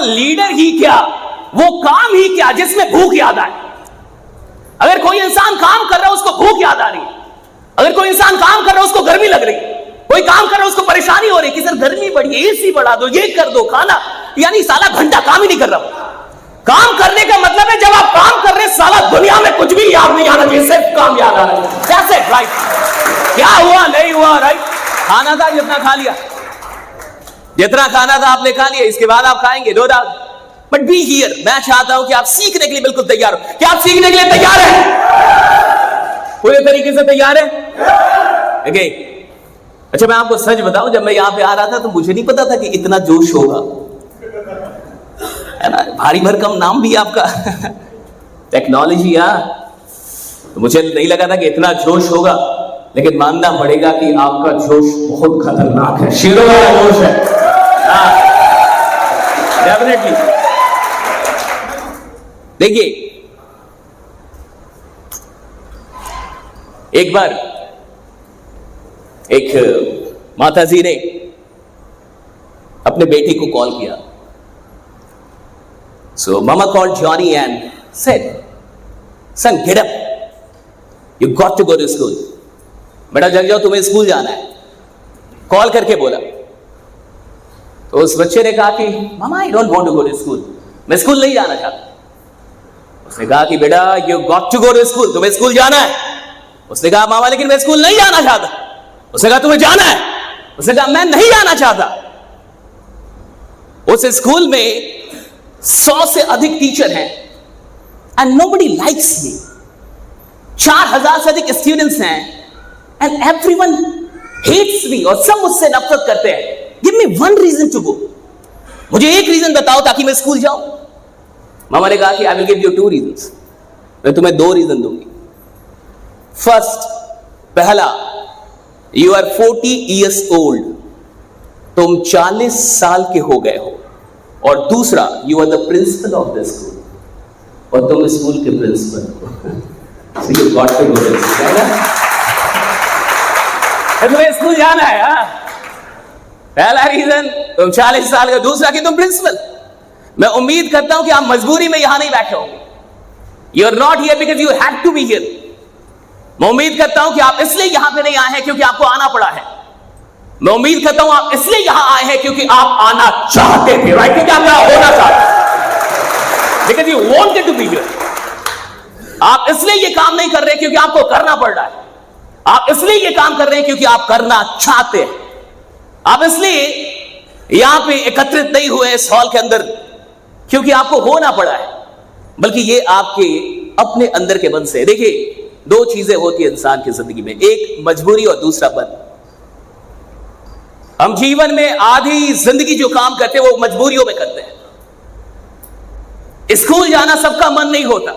Leader ही क्या, वो काम ही क्या जिसमें भूख याद आए। अगर कोई इंसान काम कर रहा है उसको भूख याद आ रही है, अगर कोई इंसान काम कर रहा है उसको गर्मी लग रही है, कोई काम कर रहा है उसको परेशानी हो रही है कि सर गर्मी बढ़ी है, एसी बढ़ा दो, ये कर दो, खाना, यानी साला घंटा काम ही नहीं कर रहा। काम करने का मतलब है जब आप काम कर रहे हैं साला दुनिया में कुछ भी याद नहीं आना चाहिए, सिर्फ काम याद आना चाहिए। That's it, right? क्या हुआ नहीं हुआ, राइट? खाना था जितना खा लिया, जितना खाना था आपने खा लिया, इसके बाद आप खाएंगे, no doubt, but be here. मैं चाहता हूं कि आप सीखने के लिए बिल्कुल तैयार हो। क्या आप सीखने के लिए तैयार हैं? पूरे तरीके से तैयार है? ओके। अच्छा मैं आपको सच बताऊं, जब मैं यहां पे आ रहा था तो मुझे नहीं पता था कि इतना जोश होगा, है ना? भारी भरकम नाम भी आपका टेक्नोलॉजी, तो मुझे नहीं लगा था कि इतना जोश होगा, लेकिन मानना पड़ेगा कि आपका जोश बहुत खतरनाक है, शेरों वाला जोश है, डेफिनेटली। देखिए, एक बार एक माताजी ने अपने बेटे को कॉल किया। So mama called Johnny and said, "Son, get up. You got to go to school." बेटा जग जाओ, तुम्हें स्कूल जाना है। कॉल करके बोला। तो उस बच्चे ने कहा कि mama I don't want to go to school, मैं स्कूल नहीं जाना चाहता। उसने कहा कि बेटा you got to go to school, तुम्हें स्कूल जाना है। उसने कहा मामा लेकिन मैं स्कूल नहीं जाना चाहता। उसने कहा तुम्हें जाना है। उसने कहा मैं नहीं जाना चाहता। उस स्कूल में 100 से अधिक टीचर हैं एंड नोबडी लाइक्स मी। 4000 से अधिक स्टूडेंट्स हैं एंड एवरीवन हेट्स मी, और सब मुझसे नफरत करते हैं। Give me one reason to go, मुझे एक रीजन बताओ ताकि मैं स्कूल जाऊं। मामा ने कहा कि I will give you 2 reasons, मैं तुम्हें 2 रीजन दूंगी। फर्स्ट, पहला, यू आर 40 years old, तुम 40 साल के हो गए हो। और दूसरा, you are the principal of the school, और तुम स्कूल के प्रिंसिपल हो। So you got to go to school, है ना? तुम्हें स्कूल जाना है, पहला रीजन तुम 40 साल का, दूसरा कि तुम प्रिंसिपल। मैं उम्मीद करता हूं कि आप मजबूरी में यहां नहीं बैठे होंगे। You are not here because you had to be here. मैं उम्मीद करता हूं कि आप इसलिए यहां पे नहीं आए हैं क्योंकि आपको आना पड़ा है। मैं उम्मीद करता हूं आप इसलिए यहां आए हैं क्योंकि आप आना चाहते थे, राइट? क्योंकि आप यहां होना चाहते, because you wanted to be here. आप इसलिए ये काम नहीं कर रहे क्योंकि आपको करना पड़ रहा है। आप इसलिए ये काम कर रहे हैं क्योंकि आप करना चाहते हैं। आप इसलिए यहां पे एकत्रित नहीं हुए इस हॉल के अंदर क्योंकि आपको होना पड़ा है, बल्कि ये आपके अपने अंदर के मन से। देखिए, 2 चीजें होती है इंसान की जिंदगी में, एक मजबूरी और दूसरा मन। हम जीवन में आधी जिंदगी जो काम करते हैं वो मजबूरियों में करते हैं। स्कूल जाना सबका मन नहीं होता।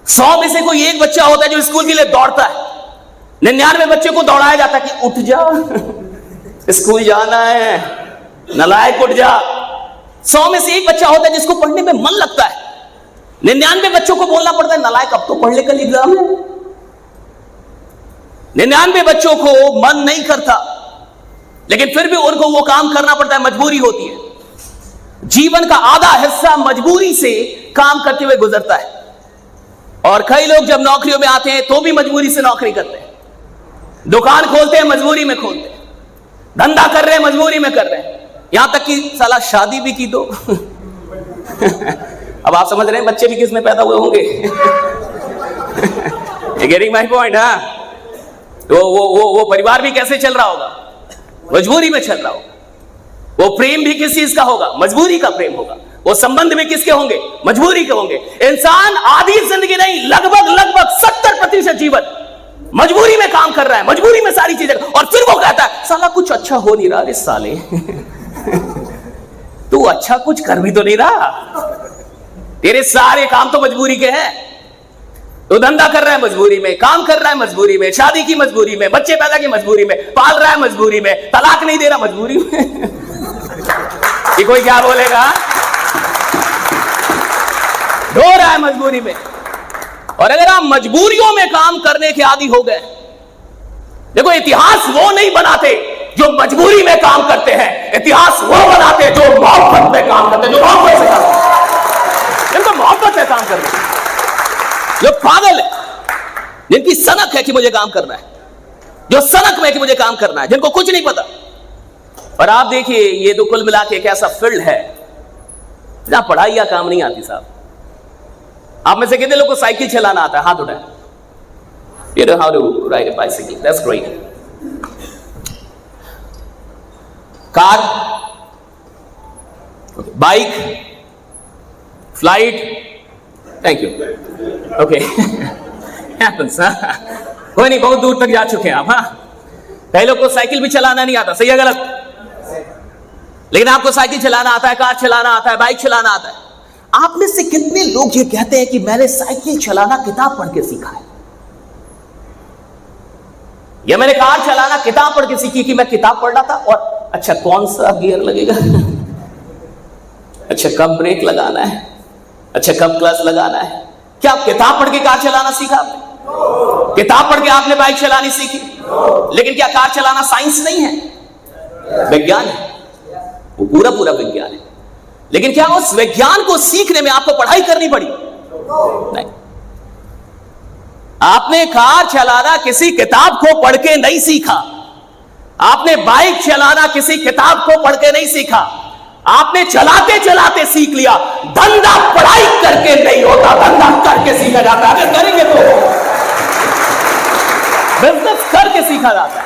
100 में से कोई एक बच्चा होता है जो स्कूल के लिए दौड़ता है। 99 बच्चे को दौड़ाया जाता है कि उठ जा, स्कूल जाना है, नालायक उठ जा। 100 में से एक बच्चा होता है जिसको पढ़ने में मन लगता है। 99 बच्चों को बोलना पड़ता है नालायक अब तो पढ़ ले, कल एग्जाम है। 99 बच्चों को मन नहीं करता, लेकिन फिर भी उनको वो काम करना पड़ता है, मजबूरी होती है। जीवन का आधा हिस्सा मजबूरी से काम करते हुए गुजरता है। और कई लोग जब नौकरियों में आते हैं तो भी मजबूरी से नौकरी करते हैं। दुकान खोलते हैं, मजबूरी में खोलते हैं। धंधा कर रहे हैं, मजबूरी में कर रहे हैं। यहां तक कि साला शादी भी की तो अब आप समझ रहे हैं बच्चे भी किस में पैदा हुए होंगे। Getting my point? हाँ, तो वो परिवार भी कैसे चल रहा होगा? मजबूरी में चल रहा होगा। वो प्रेम भी किस चीज का होगा? मजबूरी का प्रेम होगा। वो संबंध भी किसके होंगे? मजबूरी के होंगे। इंसान आधी जिंदगी नहीं, लगभग 70% जीवन मजबूरी में काम कर रहा है, मजबूरी में सारी चीजें, और फिर वो कहता है साला कुछ अच्छा हो नहीं रहा रे साले। तू अच्छा कुछ कर भी तो नहीं रहा, तेरे सारे काम तो मजबूरी के हैं। तो धंधा कर रहा है मजबूरी में, काम कर रहा है मजबूरी में, शादी की मजबूरी में, बच्चे पैदा की मजबूरी में, पाल रहा है मजबूरी में, तलाक नहीं दे रहा मजबूरी में। ये कोई क्या बोलेगा? रो रहा है मजबूरी में। और अगर आप मजबूरियों में काम करने के आदी हो गए, देखो इतिहास वो नहीं बनाते जो मजबूरी में काम करते हैं, इतिहास वो बनाते हैं जो मोहब्बत में काम करते हैं, जो मोहब्बत से काम करते हैं, जिनको मोहब्बत से काम करना है, जो पागल है, जिनकी सनक है कि मुझे काम करना है, जो सनक में कि मुझे काम करना है, जिनको कुछ नहीं पता। और आप देखिए ये तो कुल मिला के एक ऐसा फील्ड है जहां पढ़ाई या काम नहीं आती साहब। आप में से कितने लोग को साइकिल चलाना आता है? हाथ उठाएं। You know how to ride a bicycle. That's great. Car, bike, flight, thank you, okay, happens, हाँ? कोई नहीं, बहुत दूर तक जा चुके हैं आप। हाँ, कई लोग को साइकिल भी चलाना नहीं आता, सही है गलत? लेकिन आपको साइकिल चलाना आता है, कार चलाना आता है, बाइक चलाना आता है। आप में से कितने लोग ये कहते हैं कि मैंने साइकिल चलाना किताब पढ़ के सीखा है, या मैंने कार चलाना किताब पढ़ के सीखी कि मैं किताब पढ़ रहा था और अच्छा कौन सा गियर लगेगा, अच्छा कब ब्रेक लगाना है, अच्छा कब क्लच लगाना है। क्या आप किताब पढ़ के कार चलाना सीखा? किताब पढ़ के आपने बाइक चलानी सीखी। लेकिन क्या कार चलाना साइंस नहीं है? विज्ञान है, वो पूरा पूरा विज्ञान है। लेकिन क्या उस विज्ञान को सीखने में आपको पढ़ाई करनी पड़ी? नहीं। आपने कार चलाना किसी किताब को पढ़ के नहीं सीखा, आपने बाइक चलाना किसी किताब को पढ़ के नहीं सीखा, आपने चलाते चलाते सीख लिया। धंधा पढ़ाई करके नहीं होता, धंधा करके सीखा जाता है। अगर करेंगे तो बिजनेस करके सीखा जाता है।